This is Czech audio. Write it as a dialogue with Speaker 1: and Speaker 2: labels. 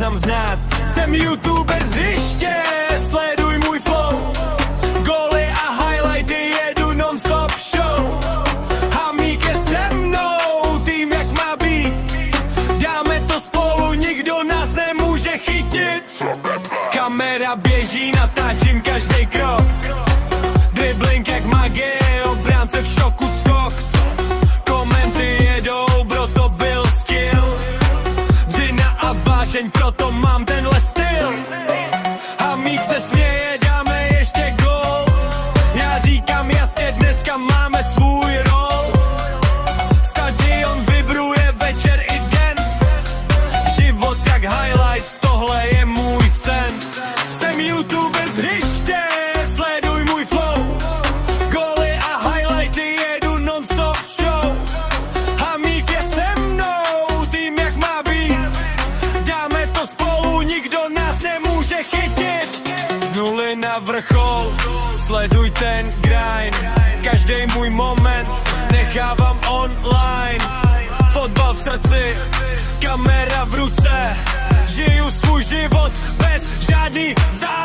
Speaker 1: seznam znát. Jsem YouTuber z hřiště, sleduj můj flow. Goly a highlighty, jedu non-stop show. Hamík je se mnou, tým jak má být. Dáme to spolu, nikdo nás nemůže chytit. Kamera běží, natáčím každý krok. Dribbling jak magie, obránce v šoku, skok. Komenty jedou, bro, to byl skill. Vina a vášeň, proto mám tenhle styl. Hamík se směje, dáme ještě gól. Já říkám jasně, dneska máme svůj rol. Stadion vibruje večer i den. Život jak highlight, tohle je můj sen. Jsem YouTuber z hřiště, sleduj můj flow. Goly a highlighty, jedu non-stop show. Hamík je se mnou, tým jak má být. Dáme to spolu, nikdo nás nemůže chytit. Z nuly na vrchol, sleduj ten grind. Každý můj moment nechávám online. Fotbal v srdci, kamera v ruce. Žiju svůj život bez žádný záruky.